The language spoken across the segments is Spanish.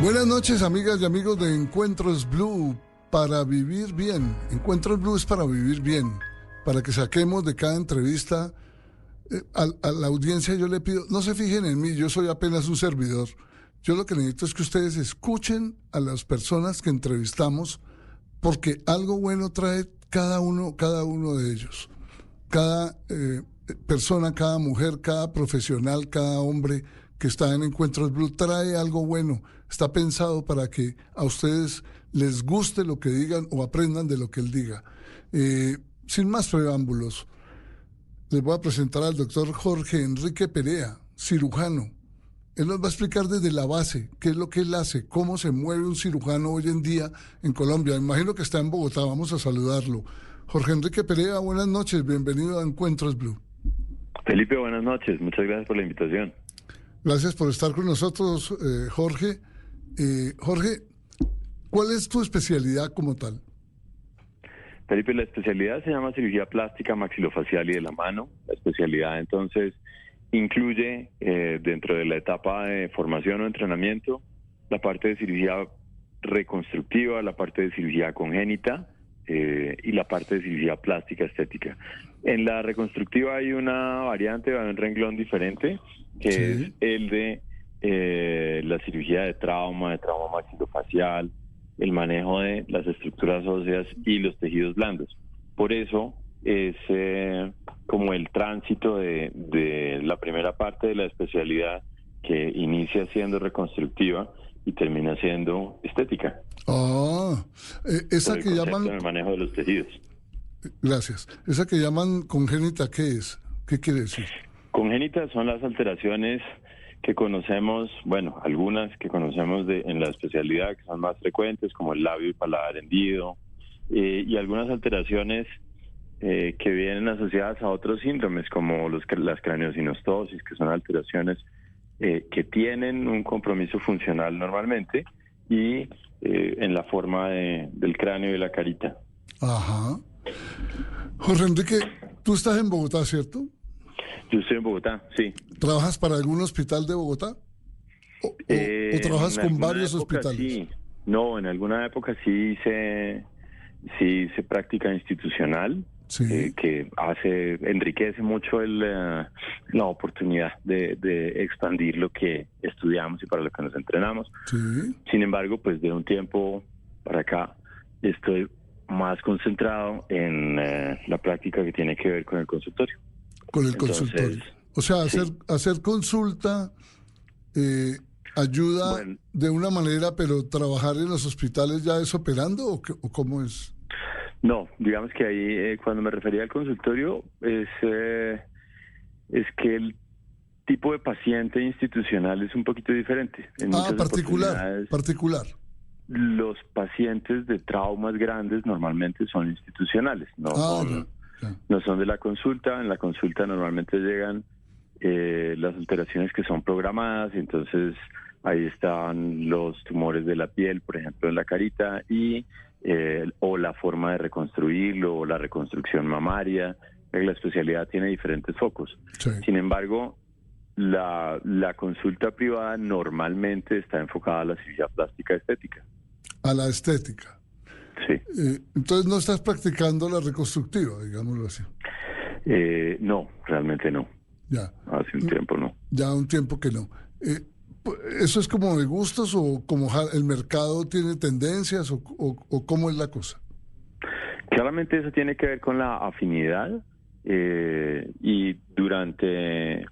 Buenas noches, amigas y amigos de Encuentros Blue, para vivir bien. Encuentros Blue es para vivir bien, para que saquemos de cada entrevista. A la audiencia yo le pido, no se fijen en mí, yo soy apenas un servidor. Yo lo que necesito es que ustedes escuchen a las personas que entrevistamos, porque algo bueno trae cada uno de ellos. Cada persona, cada mujer, cada profesional, cada hombre que está en Encuentros Blue trae algo bueno. Está pensado para que a ustedes les guste lo que digan o aprendan de lo que él diga. Sin más preámbulos, les voy a presentar al doctor Jorge Enrique Perea, cirujano. Él nos va a explicar desde la base qué es lo que él hace, cómo se mueve un cirujano hoy en día en Colombia. Me imagino que está en Bogotá, vamos a saludarlo. Jorge Enrique Perea, buenas noches, bienvenido a Encuentros Blue. Felipe, buenas noches, muchas gracias por la invitación. Gracias por estar con nosotros, Jorge. Jorge, ¿cuál es tu especialidad como tal? Felipe, la especialidad se llama cirugía plástica maxilofacial y de la mano. La especialidad entonces incluye dentro de la etapa de formación o entrenamiento la parte de cirugía reconstructiva, la parte de cirugía congénita y la parte de cirugía plástica estética. En la reconstructiva hay una variante, hay un renglón diferente, que sí, es el de la cirugía de trauma maxilofacial, el manejo de las estructuras óseas y los tejidos blandos. Por eso es como el tránsito de la primera parte de la especialidad, que inicia siendo reconstructiva y termina siendo estética. Esa que llaman... el manejo de los tejidos. Gracias. Esa que llaman congénita, ¿qué es? ¿Qué quiere decir? Congénitas son las alteraciones que conocemos, bueno, algunas que conocemos en la especialidad, que son más frecuentes, como el labio y paladar hendido, y algunas alteraciones que vienen asociadas a otros síndromes, como las craneosinostosis, que son alteraciones que tienen un compromiso funcional normalmente, y en la forma del cráneo y de la carita. Ajá. Jorge Enrique, tú estás en Bogotá, ¿cierto? Yo estoy en Bogotá, sí. ¿Trabajas para algún hospital de Bogotá? ¿O trabajas con varios hospitales? Sí. No, en alguna época sí se práctica institucional, sí, que enriquece mucho la oportunidad de expandir lo que estudiamos y para lo que nos entrenamos. Sí. Sin embargo, pues de un tiempo para acá estoy más concentrado en la práctica que tiene que ver con el consultorio. Con el consultorio. O sea, hacer consulta ayuda de una manera, pero trabajar en los hospitales ya es operando, ¿o cómo es? No, digamos que ahí cuando me refería al consultorio es que el tipo de paciente institucional es un poquito diferente. Particular. Los pacientes de traumas grandes normalmente son institucionales, no son de la consulta. En la consulta normalmente llegan las alteraciones que son programadas, y entonces ahí están los tumores de la piel, por ejemplo, en la carita, y o la forma de reconstruirlo, o la reconstrucción mamaria. La especialidad tiene diferentes focos. Sí. Sin embargo, la consulta privada normalmente está enfocada a la cirugía plástica estética. A la estética. Sí. Entonces no estás practicando la reconstructiva, digámoslo así. No, realmente no. Ya. Hace un tiempo no. Ya un tiempo que no. ¿Eso es como de gustos, o como el mercado tiene tendencias, o cómo es la cosa? Claramente eso tiene que ver con la afinidad, y durante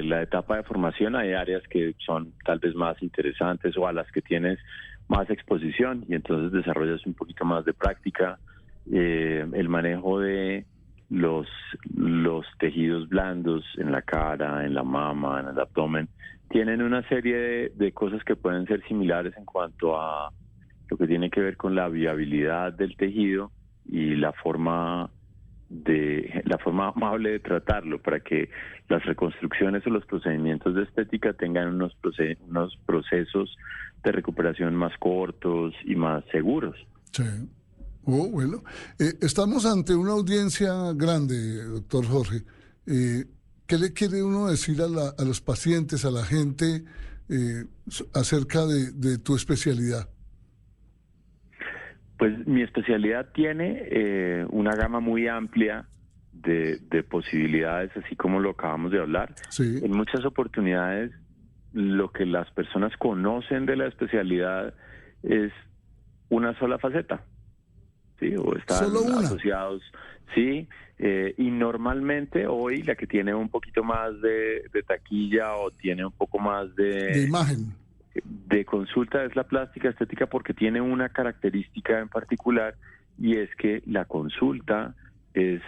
la etapa de formación hay áreas que son tal vez más interesantes o a las que tienes más exposición, y entonces desarrollas un poquito más de práctica. El manejo de los tejidos blandos en la cara, en la mama, en el abdomen, tienen una serie de cosas que pueden ser similares en cuanto a lo que tiene que ver con la viabilidad del tejido y la forma amable de tratarlo, para que las reconstrucciones o los procedimientos de estética tengan unos procesos de recuperación más cortos y más seguros. Sí. Bueno, estamos ante una audiencia grande, doctor Jorge. ¿Qué le quiere uno decir a los pacientes, a la gente acerca de tu especialidad. Pues mi especialidad tiene una gama muy amplia de posibilidades, así como lo acabamos de hablar. Sí. En muchas oportunidades, lo que las personas conocen de la especialidad es una sola faceta, ¿sí? O están ¿Solo una? asociados, sí, y normalmente hoy la que tiene un poquito más de taquilla o tiene un poco más De imagen. de consulta es la plástica estética, porque tiene una característica en particular, y es que la consulta es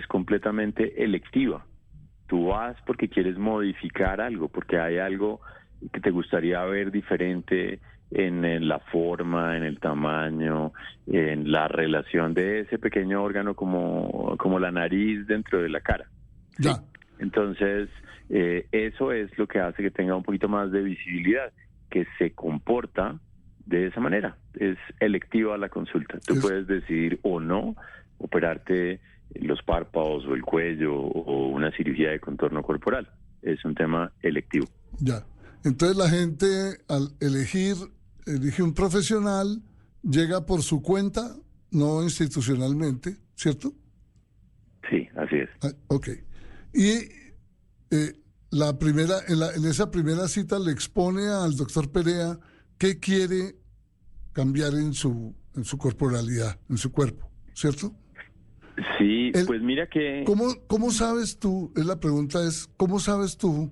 completamente electiva. Tú vas porque quieres modificar algo, porque hay algo que te gustaría ver diferente en la forma, en el tamaño, en la relación de ese pequeño órgano como la nariz dentro de la cara. ¿Sí? Ya. Entonces, eso es lo que hace que tenga un poquito más de visibilidad, que se comporta de esa manera. Es electiva la consulta. Tú puedes decidir o no operarte los párpados o el cuello o una cirugía de contorno corporal. Es un tema electivo. Ya. Entonces la gente al elige un profesional, llega por su cuenta, no institucionalmente, ¿cierto? Sí, así es. Ok. Y en esa primera cita le expone al doctor Perea qué quiere cambiar en su corporalidad, en su cuerpo, ¿cierto? Sí, pues mira que... ¿Cómo sabes tú? La pregunta es, ¿cómo sabes tú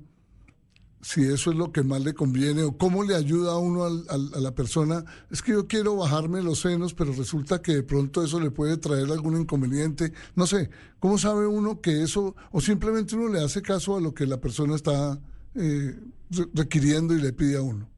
si eso es lo que más le conviene o cómo le ayuda a uno a la persona? Es que yo quiero bajarme los senos, pero resulta que de pronto eso le puede traer algún inconveniente. No sé, ¿cómo sabe uno que eso, o simplemente uno le hace caso a lo que la persona está requiriendo y le pide a uno?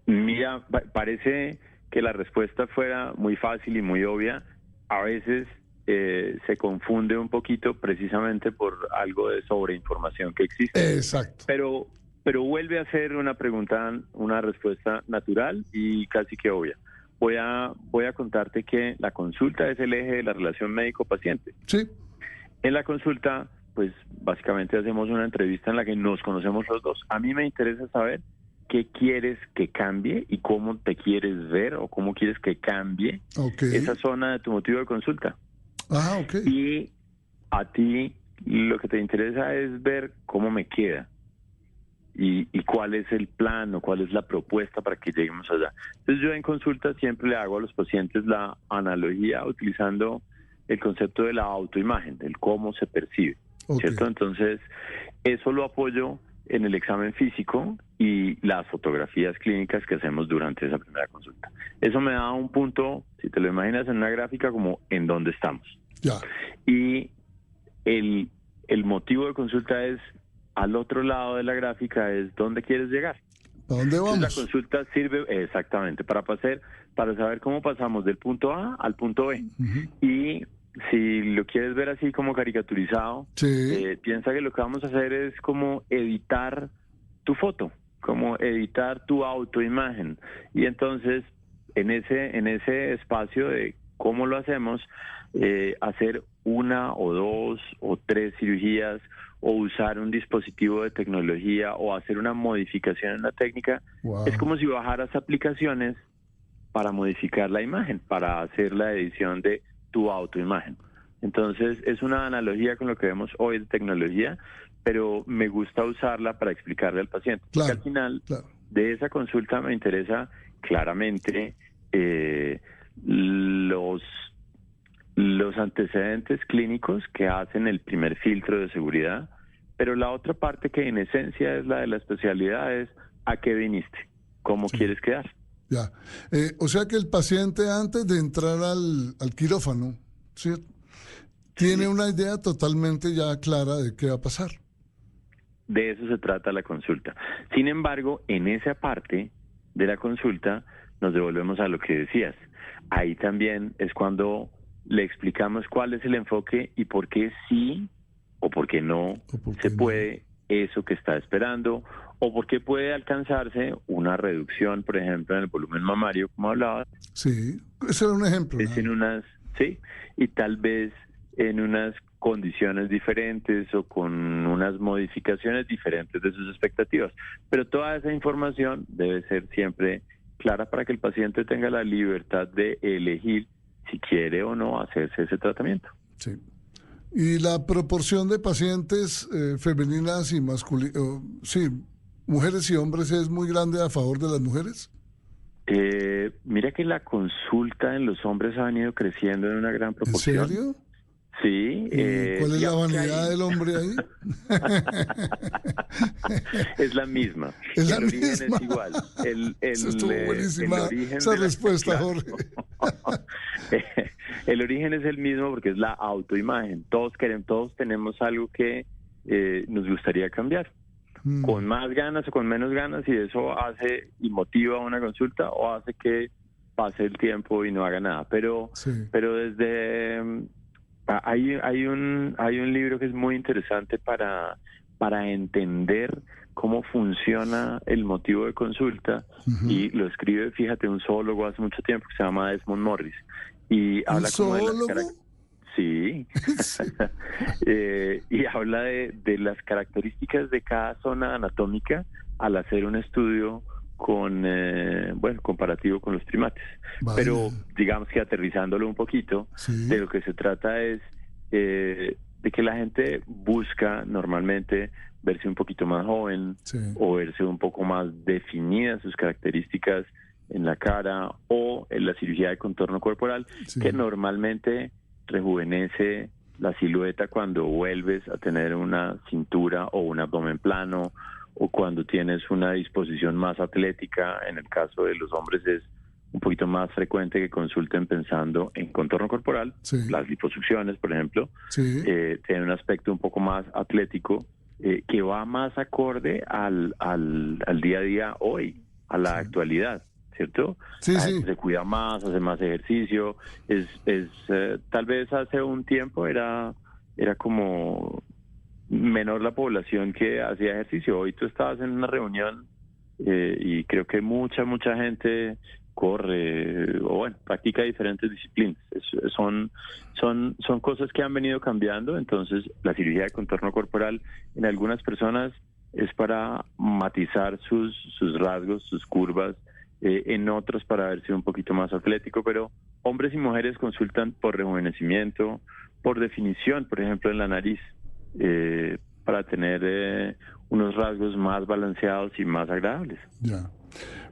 Mira, parece que la respuesta fuera muy fácil y muy obvia. A veces se confunde un poquito precisamente por algo de sobreinformación que existe. Exacto. Pero vuelve a ser una pregunta, una respuesta natural y casi que obvia. Voy a contarte que la consulta es el eje de la relación médico-paciente. Sí. En la consulta, pues básicamente hacemos una entrevista en la que nos conocemos los dos. A mí me interesa saber qué quieres que cambie y cómo te quieres ver o cómo quieres que cambie esa zona de tu motivo de consulta. Ah, ok. Y a ti lo que te interesa es ver cómo me queda y cuál es el plan o cuál es la propuesta para que lleguemos allá. Entonces yo en consulta siempre le hago a los pacientes la analogía utilizando el concepto de la autoimagen, del cómo se percibe, ¿cierto? Entonces eso lo apoyo en el examen físico y las fotografías clínicas que hacemos durante esa primera consulta. Eso me da un punto, si te lo imaginas en una gráfica, como en dónde estamos. Ya. Y el motivo de consulta es, al otro lado de la gráfica, es dónde quieres llegar. ¿Para dónde vamos? Entonces, la consulta sirve exactamente para saber cómo pasamos del punto A al punto B. Y si lo quieres ver así como caricaturizado, sí. Piensa que lo que vamos a hacer es como editar tu foto, como editar tu autoimagen. Y entonces, en ese espacio de cómo lo hacemos, hacer una o dos o tres cirugías, o usar un dispositivo de tecnología, o hacer una modificación en la técnica, es como si bajaras aplicaciones para modificar la imagen, para hacer la edición de tu autoimagen. Entonces, es una analogía con lo que vemos hoy de tecnología, pero me gusta usarla para explicarle al paciente. Claro, porque al final de esa consulta me interesa claramente los antecedentes clínicos que hacen el primer filtro de seguridad, pero la otra parte, que en esencia es la de la especialidad, es a qué viniste, cómo quieres quedar. Ya. O sea que el paciente, antes de entrar al quirófano, ¿cierto?, tiene una idea totalmente ya clara de qué va a pasar. De eso se trata la consulta. Sin embargo, en esa parte de la consulta nos devolvemos a lo que decías. Ahí también es cuando le explicamos cuál es el enfoque y por qué sí o por qué no se puede eso que está esperando, o por qué puede alcanzarse una reducción, por ejemplo, en el volumen mamario, como hablaba. Sí, ese era un ejemplo. Es en unas, sí, y tal vez en unas condiciones diferentes o con unas modificaciones diferentes de sus expectativas. Pero toda esa información debe ser siempre clara para que el paciente tenga la libertad de elegir si quiere o no hacerse ese tratamiento. Sí. ¿Y la proporción de pacientes femeninas y masculinas, sí, mujeres y hombres, es muy grande a favor de las mujeres? Mira que la consulta en los hombres ha venido creciendo en una gran proporción. ¿En serio? Sí. ¿Cuál es la vanidad del hombre ahí? Es la misma. Es la origen misma. Es igual. Eso estuvo buenísima, el origen esa respuesta, claro. Jorge. El origen es el mismo porque es la autoimagen. Todos tenemos algo que nos gustaría cambiar. Con más ganas o con menos ganas, y eso hace y motiva una consulta o hace que pase el tiempo y no haga nada. Pero desde hay un libro que es muy interesante para entender cómo funciona el motivo de consulta, y lo escribe, fíjate, un zoólogo hace mucho tiempo que se llama Desmond Morris, y habla como de las sí. Y habla de las características de cada zona anatómica al hacer un estudio comparativo con los primates. Vale. Pero digamos que aterrizándolo un poquito, de lo que se trata es de que la gente busca normalmente verse un poquito más joven, o verse un poco más definidas sus características en la cara o en la cirugía de contorno corporal, que normalmente rejuvenece la silueta cuando vuelves a tener una cintura o un abdomen plano, o cuando tienes una disposición más atlética. En el caso de los hombres es un poquito más frecuente que consulten pensando en contorno corporal, las liposucciones, por ejemplo, tiene un aspecto un poco más atlético, que va más acorde al día a día hoy, a la actualidad, ¿cierto? Se cuida más, hace más ejercicio. Tal vez hace un tiempo era como menor la población que hacía ejercicio. Hoy tú estabas en una reunión y creo que mucha gente corre o practica diferentes disciplinas. Son cosas que han venido cambiando. Entonces la cirugía de contorno corporal en algunas personas es para matizar sus rasgos, sus curvas, en otros para verse un poquito más atlético, pero hombres y mujeres consultan por rejuvenecimiento, por definición, por ejemplo en la nariz, para tener unos rasgos más balanceados y más agradables. Ya.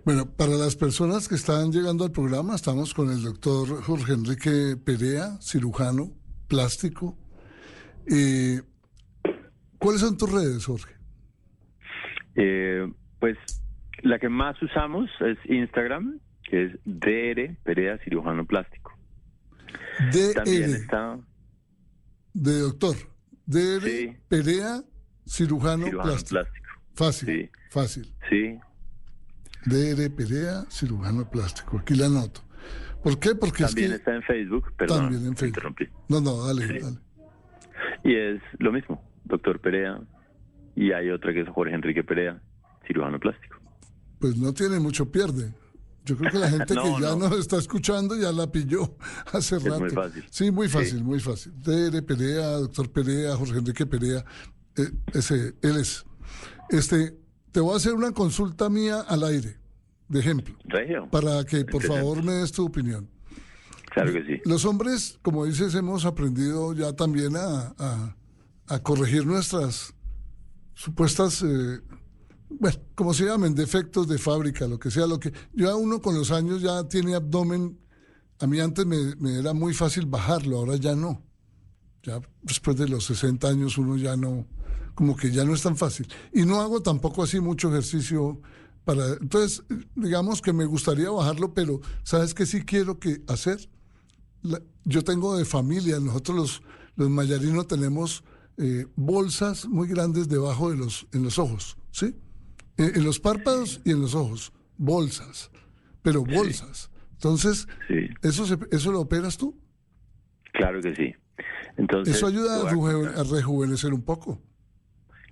Bueno, para las personas que están llegando al programa, estamos con el doctor Jorge Enrique Perea, cirujano plástico. ¿Cuáles son tus redes, Jorge? Pues la que más usamos es Instagram, que es DR Perea Cirujano Plástico. También está de doctor. DR Perea Cirujano Plástico. Fácil. Sí. DR Perea Cirujano Plástico. Aquí la anoto. ¿Por qué? Porque también está en Facebook. Perdón, también en Facebook. Interrumpí. No, dale. Y es lo mismo, doctor Perea. Y hay otra que es Jorge Enrique Perea, cirujano plástico. Pues no tiene mucho pierde. Yo creo que la gente que ya nos está escuchando ya la pilló hace rato. Es muy fácil. Sí, muy fácil. DR Perea, doctor Perea, Jorge Enrique Perea. Él es. Te voy a hacer una consulta mía al aire, de ejemplo. Regio. Para que, por favor, me des tu opinión. Claro que sí. Los hombres, como dices, hemos aprendido ya también a corregir nuestras supuestas, como se llamen, defectos de fábrica, lo que sea. Ya uno con los años ya tiene abdomen. A mí antes me era muy fácil bajarlo, ahora ya no. Ya después de los 60 años uno ya no, como que ya no es tan fácil. Y no hago tampoco así mucho ejercicio entonces, digamos que me gustaría bajarlo, pero ¿sabes qué sí quiero hacer? Yo tengo de familia, nosotros los mayarinos tenemos bolsas muy grandes debajo en los ojos, ¿sí? En los párpados y en los ojos, bolsas, pero bolsas. Entonces, ¿eso lo operas tú? Claro que sí. Entonces, eso ayuda a rejuvenecer un poco.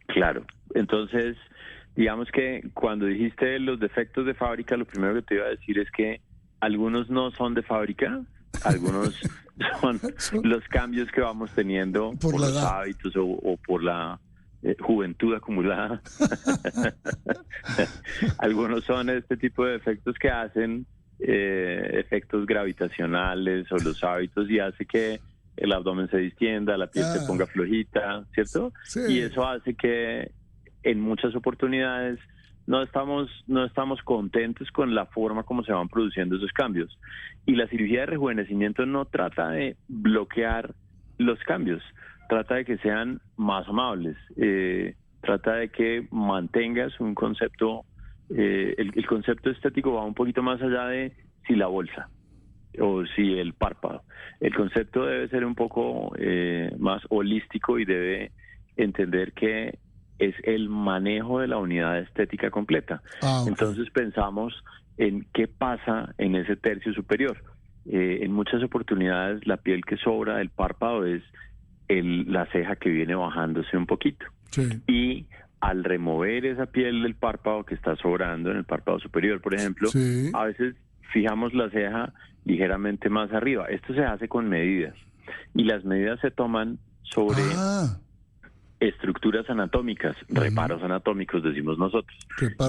Claro. Entonces, digamos que cuando dijiste los defectos de fábrica, lo primero que te iba a decir es que algunos no son de fábrica, algunos son los cambios que vamos teniendo por los hábitos o por la juventud acumulada. Algunos son este tipo de efectos que hacen efectos gravitacionales o los hábitos, y hace que el abdomen se distienda, la piel se ponga flojita, ¿cierto? Sí. Y eso hace que en muchas oportunidades no estamos contentos con la forma como se van produciendo esos cambios. Y la cirugía de rejuvenecimiento no trata de bloquear los cambios, trata de que sean más amables, trata de que mantengas un concepto, el concepto estético va un poquito más allá de si la bolsa o si el párpado. El concepto debe ser un poco más holístico y debe entender que es el manejo de la unidad estética completa. Okay. Entonces pensamos en qué pasa en ese tercio superior. En muchas oportunidades la piel que sobra del párpado es la ceja que viene bajándose un poquito. Sí. Y al remover esa piel del párpado que está sobrando en el párpado superior, por ejemplo, sí, a veces fijamos la ceja ligeramente más arriba. Esto se hace con medidas, y las medidas se toman sobre estructuras anatómicas, reparos anatómicos, decimos nosotros.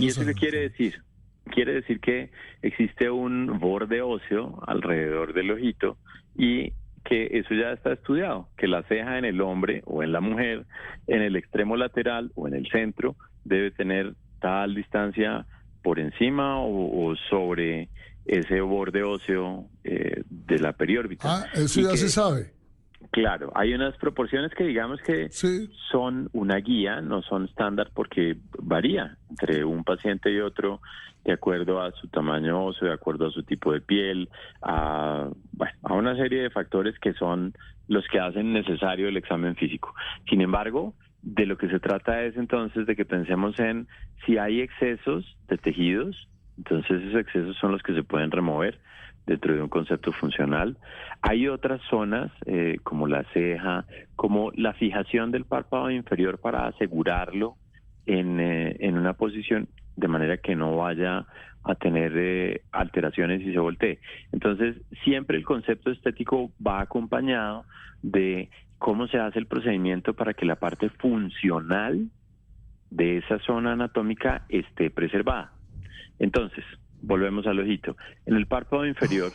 ¿Y eso qué quiere decir? Quiere decir que existe un borde óseo alrededor del ojito, y que eso ya está estudiado, que la ceja en el hombre o en la mujer, en el extremo lateral o en el centro, debe tener tal distancia por encima o sobre ese borde óseo de la periórbita. Eso ya se sabe. Claro, hay unas proporciones que digamos que son una guía, no son estándar, porque varía entre un paciente y otro de acuerdo a su tamaño óseo, de acuerdo a su tipo de piel, a una serie de factores que son los que hacen necesario el examen físico. Sin embargo, de lo que se trata es entonces de que pensemos en si hay excesos de tejidos, entonces esos excesos son los que se pueden remover dentro de un concepto funcional. Hay otras zonas, como la ceja, como la fijación del párpado inferior para asegurarlo en una posición de manera que no vaya a tener alteraciones y se voltee. Entonces, siempre el concepto estético va acompañado de cómo se hace el procedimiento para que la parte funcional de esa zona anatómica esté preservada. Entonces, volvemos al ojito. En el párpado inferior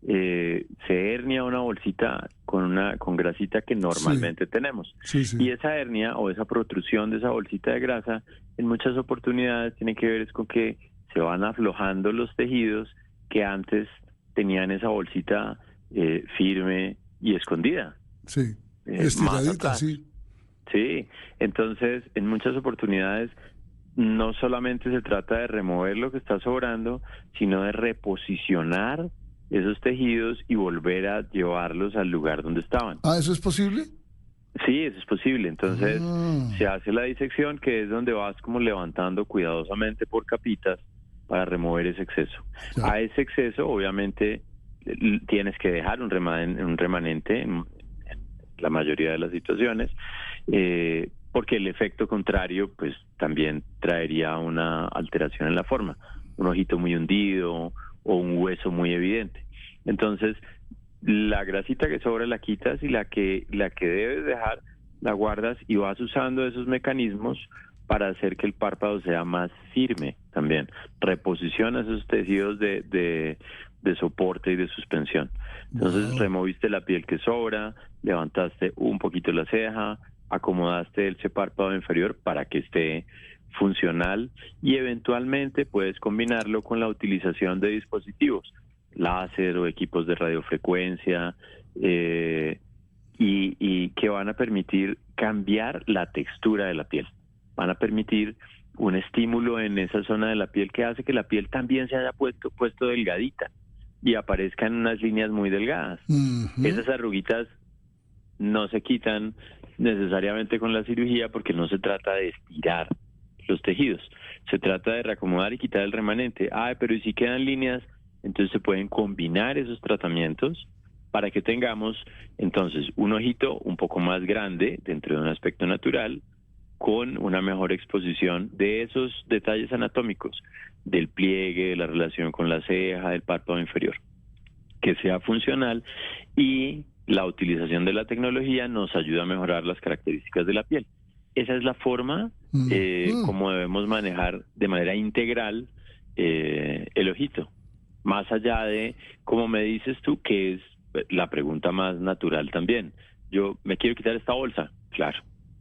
se hernia una bolsita con grasita que normalmente tenemos. Y esa hernia o esa protrusión de esa bolsita de grasa en muchas oportunidades tiene que ver con que se van aflojando los tejidos que antes tenían esa bolsita firme y escondida. Sí, estiradita, sí. Sí, entonces en muchas oportunidades no solamente se trata de remover lo que está sobrando, sino de reposicionar esos tejidos y volver a llevarlos al lugar donde estaban. ¿Eso es posible? Sí, eso es posible. Entonces se hace la disección, que es donde vas como levantando cuidadosamente por capitas para remover ese exceso. Ya. A ese exceso, obviamente, tienes que dejar un remanente en la mayoría de las situaciones, porque el efecto contrario pues también traería una alteración en la forma, un ojito muy hundido o un hueso muy evidente. Entonces, la grasita que sobra la quitas, y la que debes dejar la guardas, y vas usando esos mecanismos para hacer que el párpado sea más firme también. Reposiciona esos tejidos de soporte y de suspensión. Entonces, removiste la piel que sobra, levantaste un poquito la ceja, acomodaste ese párpado inferior para que esté funcional, y eventualmente puedes combinarlo con la utilización de dispositivos, láser o equipos de radiofrecuencia, y que van a permitir cambiar la textura de la piel. Van a permitir un estímulo en esa zona de la piel que hace que la piel también se haya puesto delgadita y aparezcan unas líneas muy delgadas. Esas arruguitas no se quitan necesariamente con la cirugía, porque no se trata de estirar los tejidos, se trata de reacomodar y quitar el remanente. Pero ¿y si quedan líneas? Entonces se pueden combinar esos tratamientos para que tengamos entonces un ojito un poco más grande dentro de un aspecto natural, con una mejor exposición de esos detalles anatómicos, del pliegue, de la relación con la ceja, del párpado inferior. que sea funcional, y la utilización de la tecnología nos ayuda a mejorar las características de la piel. Esa es la forma como debemos manejar de manera integral el ojito. Más allá de, como me dices tú, que es la pregunta más natural también. Yo me quiero quitar esta bolsa. Claro,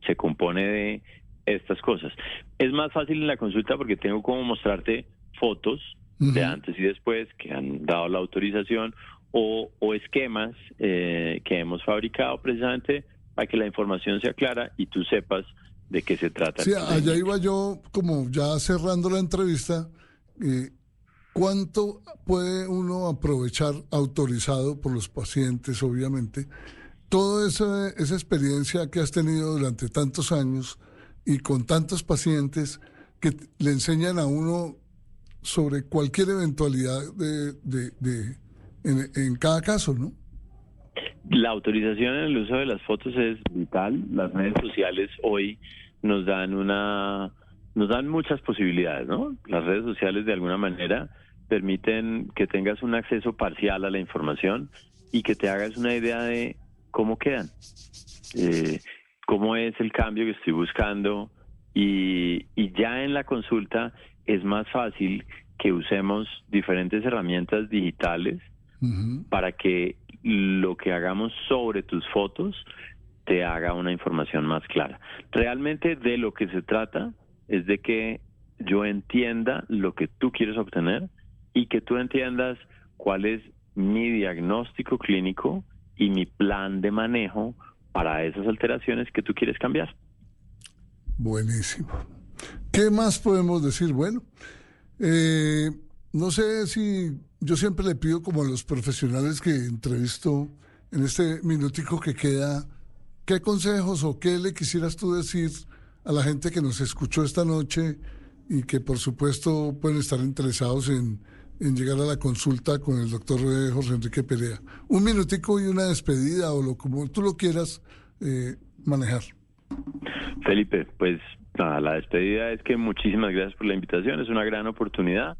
se compone de estas cosas. Es más fácil en la consulta porque tengo como mostrarte fotos de antes y después que han dado la autorización o esquemas que hemos fabricado precisamente para que la información sea clara y tú sepas de qué se trata. Sí, allá iba yo como ya cerrando la entrevista. ¿Cuánto puede uno aprovechar autorizado por los pacientes, obviamente? Toda esa experiencia que has tenido durante tantos años y con tantos pacientes que le enseñan a uno sobre cualquier eventualidad en cada caso, ¿no? La autorización en el uso de las fotos es vital. Las redes sociales hoy nos dan muchas posibilidades, ¿no? Las redes sociales de alguna manera permiten que tengas un acceso parcial a la información y que te hagas una idea de cómo quedan, cómo es el cambio que estoy buscando, y ya en la consulta es más fácil que usemos diferentes herramientas digitales para que lo que hagamos sobre tus fotos te haga una información más clara. Realmente de lo que se trata es de que yo entienda lo que tú quieres obtener y que tú entiendas cuál es mi diagnóstico clínico y mi plan de manejo para esas alteraciones que tú quieres cambiar. Buenísimo. ¿Qué más podemos decir? Bueno, no sé si yo siempre le pido como a los profesionales que entrevisto en este minutico que queda, ¿qué consejos o qué le quisieras tú decir a la gente que nos escuchó esta noche y que por supuesto pueden estar interesados en llegar a la consulta con el doctor Jorge Enrique Perea? Un minutico y una despedida o como tú lo quieras manejar. Felipe, pues nada, la despedida es que muchísimas gracias por la invitación, es una gran oportunidad.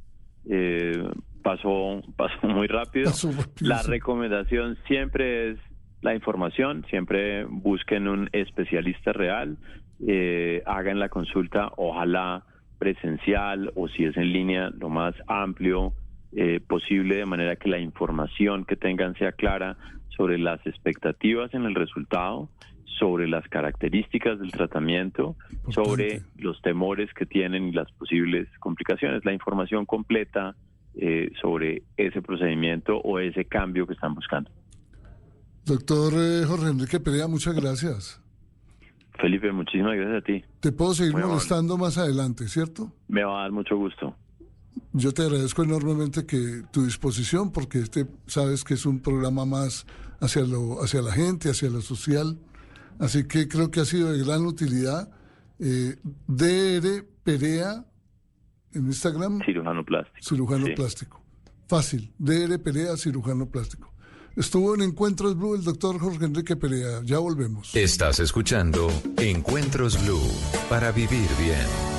Pasó muy rápido. La recomendación siempre es la información, siempre busquen un especialista real, hagan la consulta, ojalá presencial o si es en línea, lo más amplio posible, de manera que la información que tengan sea clara sobre las expectativas en el resultado, sobre las características del tratamiento, sobre los temores que tienen y las posibles complicaciones, la información completa sobre ese procedimiento o ese cambio que están buscando. Doctor Jorge Enrique Perea, muchas gracias. Felipe, muchísimas gracias a ti. Te puedo seguir molestando más adelante, ¿cierto? Me va a dar mucho gusto. Yo te agradezco enormemente que tu disposición, porque sabes que es un programa más hacia la gente, hacia lo social. Así que creo que ha sido de gran utilidad. DR Perea en Instagram. Cirujano plástico. Cirujano plástico. Fácil. DR Perea, cirujano plástico. Estuvo en Encuentros Blue el doctor Jorge Enrique Perea. Ya volvemos. Estás escuchando Encuentros Blue para vivir bien.